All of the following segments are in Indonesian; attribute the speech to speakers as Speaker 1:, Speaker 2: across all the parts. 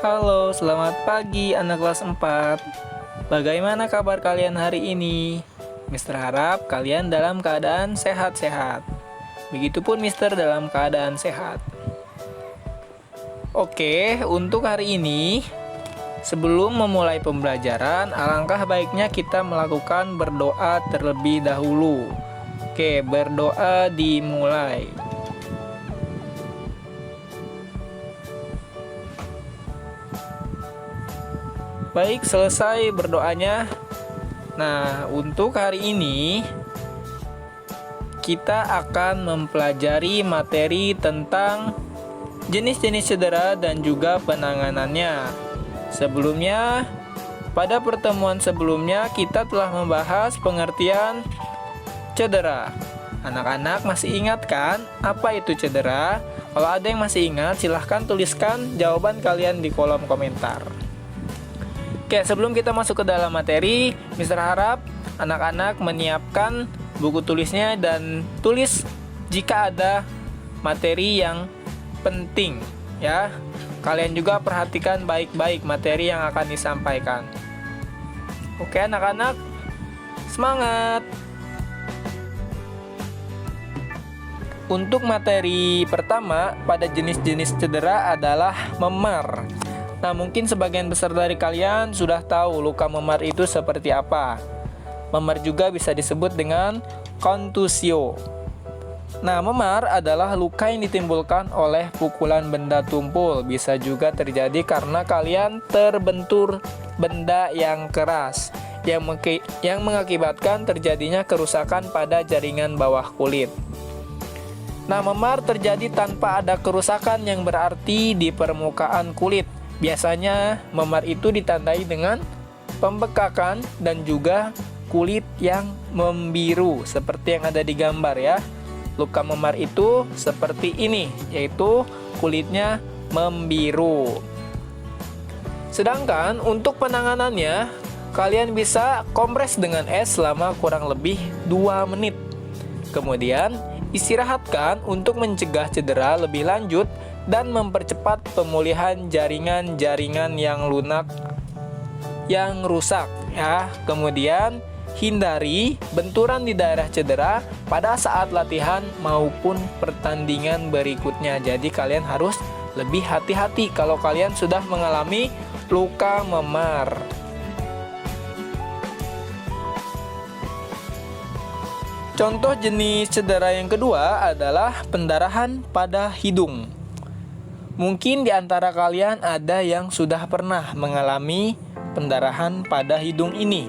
Speaker 1: Halo, selamat pagi anak kelas 4. Bagaimana kabar kalian hari ini? Mister harap kalian dalam keadaan sehat-sehat. Begitupun Mister dalam keadaan sehat. Oke, untuk hari ini, sebelum memulai pembelajaran, alangkah baiknya kita melakukan berdoa terlebih dahulu. Oke, berdoa dimulai. Baik, selesai berdoanya. Nah, untuk hari ini kita akan mempelajari materi tentang jenis-jenis cedera dan juga penanganannya. Sebelumnya, pada pertemuan sebelumnya kita telah membahas pengertian cedera. Anak-anak masih ingat kan apa itu cedera? Kalau ada yang masih ingat, silahkan tuliskan jawaban kalian di kolom komentar. Oke, sebelum kita masuk ke dalam materi, Mister harap anak-anak menyiapkan buku tulisnya dan tulis jika ada materi yang penting ya. Kalian juga perhatikan baik-baik materi yang akan disampaikan. Oke, anak-anak, semangat. Untuk materi pertama pada jenis-jenis cedera adalah memar. Nah, mungkin sebagian besar dari kalian sudah tahu luka memar itu seperti apa. Memar juga bisa disebut dengan kontusio. Nah, memar adalah luka yang ditimbulkan oleh pukulan benda tumpul. Bisa juga terjadi karena kalian terbentur benda yang keras yang mengakibatkan terjadinya kerusakan pada jaringan bawah kulit. Nah, memar terjadi tanpa ada kerusakan yang berarti di permukaan kulit. Biasanya memar itu ditandai dengan pembekakan dan juga kulit yang membiru seperti yang ada di gambar ya. Luka memar itu seperti ini, yaitu kulitnya membiru. Sedangkan untuk penanganannya, kalian bisa kompres dengan es selama kurang lebih 2 menit. Kemudian istirahatkan untuk mencegah cedera lebih lanjut dan mempercepat pemulihan jaringan-jaringan yang lunak yang rusak ya. Kemudian hindari benturan di daerah cedera pada saat latihan maupun pertandingan berikutnya. Jadi kalian harus lebih hati-hati kalau kalian sudah mengalami luka memar. Contoh jenis cedera yang kedua adalah pendarahan pada hidung. Mungkin di antara kalian ada yang sudah pernah mengalami pendarahan pada hidung ini.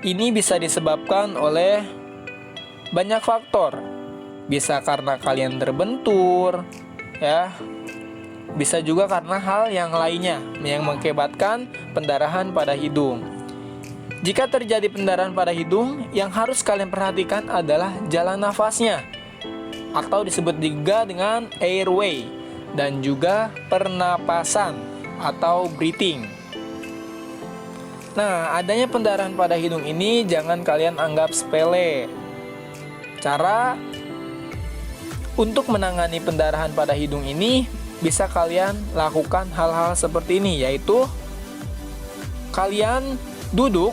Speaker 1: Ini bisa disebabkan oleh banyak faktor. Bisa karena kalian terbentur, ya. Bisa juga karena hal yang lainnya yang mengakibatkan pendarahan pada hidung. Jika terjadi pendarahan pada hidung, yang harus kalian perhatikan adalah jalan nafasnya, atau disebut juga dengan airway, dan juga pernapasan atau breathing. Nah, adanya pendarahan pada hidung ini jangan kalian anggap sepele. Cara untuk menangani pendarahan pada hidung ini bisa kalian lakukan hal-hal seperti ini, yaitu kalian duduk,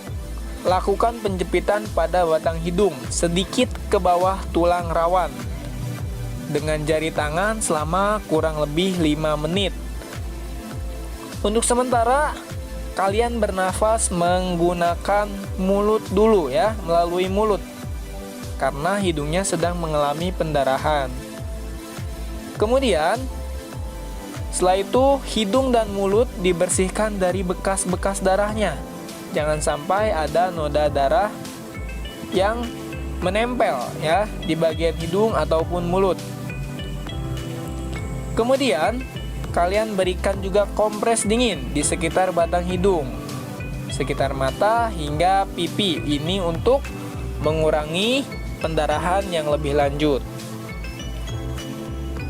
Speaker 1: lakukan penjepitan pada batang hidung sedikit ke bawah tulang rawan dengan jari tangan selama kurang lebih 5 menit. Untuk sementara, kalian bernafas menggunakan mulut dulu ya, melalui mulut. Karena hidungnya sedang mengalami pendarahan. Kemudian, setelah itu hidung dan mulut dibersihkan dari bekas-bekas darahnya. Jangan sampai ada noda darah yang menempel ya di bagian hidung ataupun mulut. Kemudian, kalian berikan juga kompres dingin di sekitar batang hidung, sekitar mata hingga pipi. Ini untuk mengurangi pendarahan yang lebih lanjut.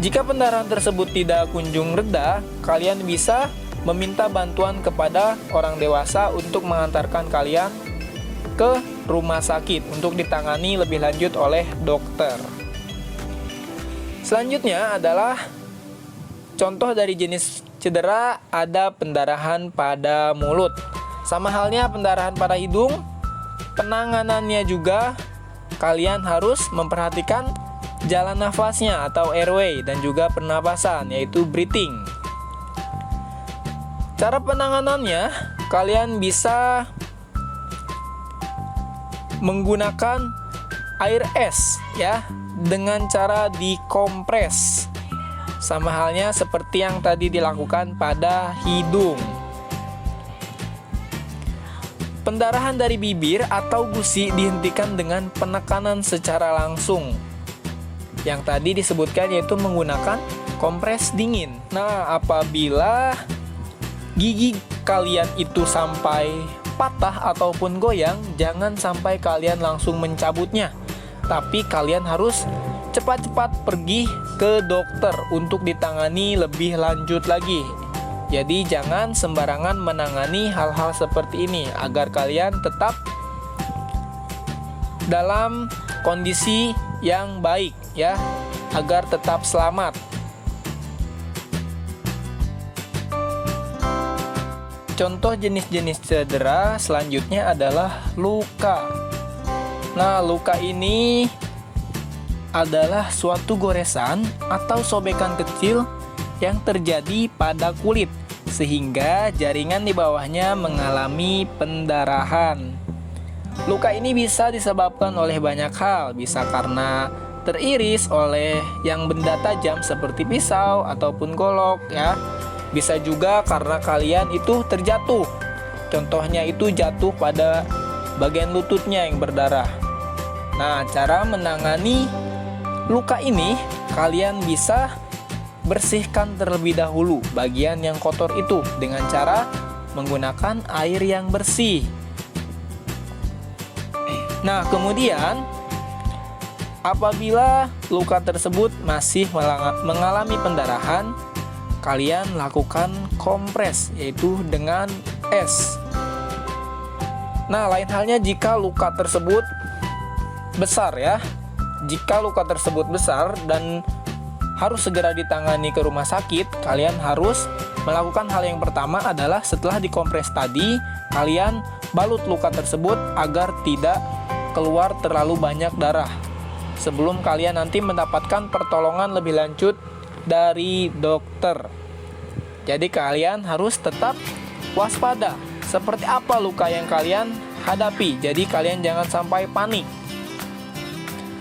Speaker 1: Jika pendarahan tersebut tidak kunjung reda, kalian bisa meminta bantuan kepada orang dewasa untuk mengantarkan kalian ke rumah sakit untuk ditangani lebih lanjut oleh dokter. Selanjutnya adalah contoh dari jenis cedera ada pendarahan pada mulut. Sama halnya pendarahan pada hidung, penanganannya juga kalian harus memperhatikan jalan nafasnya atau airway dan juga pernapasan, yaitu breathing. Cara penanganannya, kalian bisa menggunakan air es ya, dengan cara dikompres. Sama halnya seperti yang tadi dilakukan pada hidung. Pendarahan dari bibir atau gusi dihentikan dengan penekanan secara langsung. Yang tadi disebutkan yaitu menggunakan kompres dingin. Nah, apabila gigi kalian itu sampai patah ataupun goyang, jangan sampai kalian langsung mencabutnya. Tapi kalian harus cepat-cepat pergi ke dokter untuk ditangani lebih lanjut lagi. Jadi jangan sembarangan menangani hal-hal seperti ini agar kalian tetap dalam kondisi yang baik ya, agar tetap selamat. Contoh jenis-jenis cedera selanjutnya adalah luka. Nah, luka ini adalah suatu goresan atau sobekan kecil yang terjadi pada kulit sehingga jaringan di bawahnya mengalami pendarahan. Luka ini bisa disebabkan oleh banyak hal, bisa karena teriris oleh yang benda tajam seperti pisau ataupun golok ya. Bisa juga karena kalian itu terjatuh. Contohnya itu jatuh pada bagian lututnya yang berdarah. Nah, cara menangani luka ini, kalian bisa bersihkan terlebih dahulu bagian yang kotor itu dengan cara menggunakan air yang bersih. Nah, kemudian apabila luka tersebut masih mengalami pendarahan, kalian lakukan kompres, yaitu dengan es. Nah, lain halnya jika luka tersebut besar ya. Jika luka tersebut besar dan harus segera ditangani ke rumah sakit, kalian harus melakukan hal yang pertama adalah setelah dikompres tadi, kalian balut luka tersebut agar tidak keluar terlalu banyak darah sebelum kalian nanti mendapatkan pertolongan lebih lanjut dari dokter. Jadi kalian harus tetap waspada seperti apa luka yang kalian hadapi. Jadi kalian jangan sampai panik.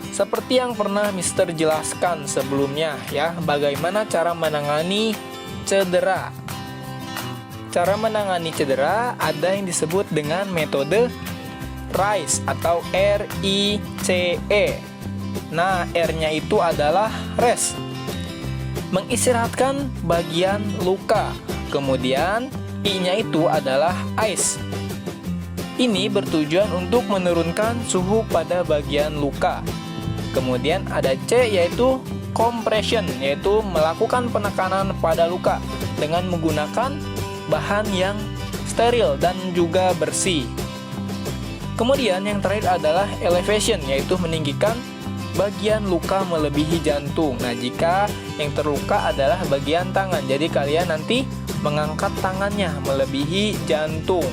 Speaker 1: Seperti yang pernah Mister jelaskan sebelumnya ya, bagaimana cara menangani cedera. Cara menangani cedera ada yang disebut dengan metode RICE atau R-I-C-E. Nah, R-nya itu adalah rest, mengistirahatkan bagian luka. Kemudian I-nya itu adalah ice. Ini bertujuan untuk menurunkan suhu pada bagian luka. Kemudian ada C, yaitu compression, yaitu melakukan penekanan pada luka dengan menggunakan bahan yang steril dan juga bersih. Kemudian yang terakhir adalah elevation, yaitu meninggikan bagian luka melebihi jantung. Nah, jika yang terluka adalah bagian tangan, jadi kalian nanti mengangkat tangannya melebihi jantung.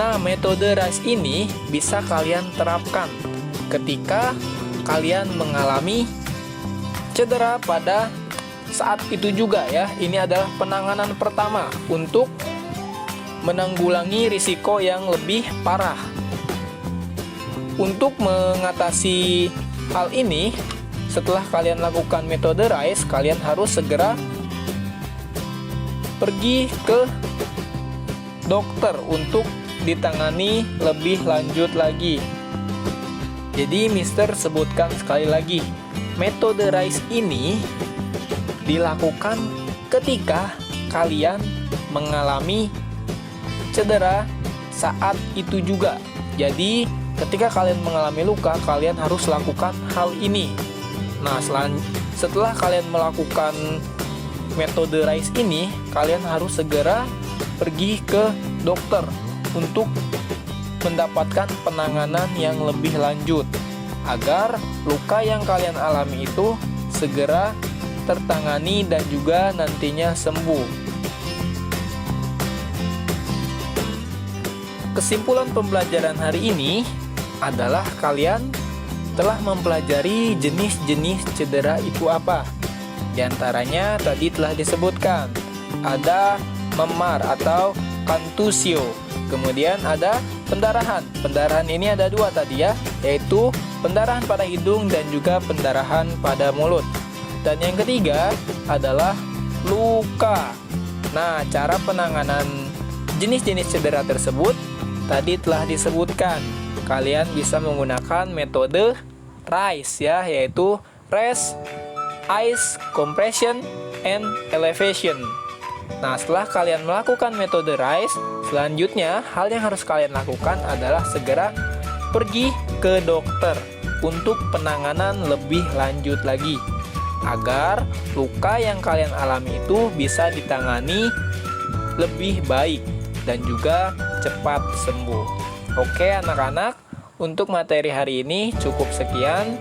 Speaker 1: Nah, metode RICE ini bisa kalian terapkan ketika kalian mengalami cedera pada saat itu juga ya. Ini adalah penanganan pertama untuk menanggulangi risiko yang lebih parah. Untuk mengatasi hal ini, setelah kalian lakukan metode RICE, kalian harus segera pergi ke dokter untuk ditangani lebih lanjut lagi. Jadi Mister sebutkan sekali lagi, metode RICE ini dilakukan ketika kalian mengalami cedera saat itu juga. Jadi ketika kalian mengalami luka, kalian harus lakukan hal ini. Nah, setelah kalian melakukan metode RICE ini, kalian harus segera pergi ke dokter untuk mendapatkan penanganan yang lebih lanjut agar luka yang kalian alami itu segera tertangani dan juga nantinya sembuh. Kesimpulan pembelajaran hari ini adalah kalian telah mempelajari jenis-jenis cedera itu apa. Di antaranya tadi telah disebutkan, ada memar atau contusio. Kemudian ada pendarahan. Pendarahan ini ada dua tadi ya, yaitu pendarahan pada hidung dan juga pendarahan pada mulut. Dan yang ketiga adalah luka. Nah, cara penanganan jenis-jenis cedera tersebut tadi telah disebutkan. Kalian bisa menggunakan metode RICE ya, yaitu rest, ice, compression, and elevation. Nah, setelah kalian melakukan metode RICE, selanjutnya hal yang harus kalian lakukan adalah segera pergi ke dokter untuk penanganan lebih lanjut lagi, agar luka yang kalian alami itu bisa ditangani lebih baik dan juga cepat sembuh. Oke anak-anak, untuk materi hari ini cukup sekian.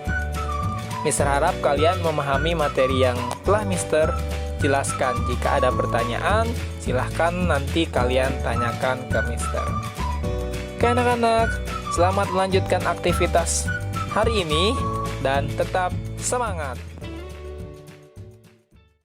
Speaker 1: Mister harap kalian memahami materi yang telah Mister jelaskan. Jika ada pertanyaan, silahkan nanti kalian tanyakan ke Mister. Oke anak-anak, selamat melanjutkan aktivitas hari ini dan tetap semangat.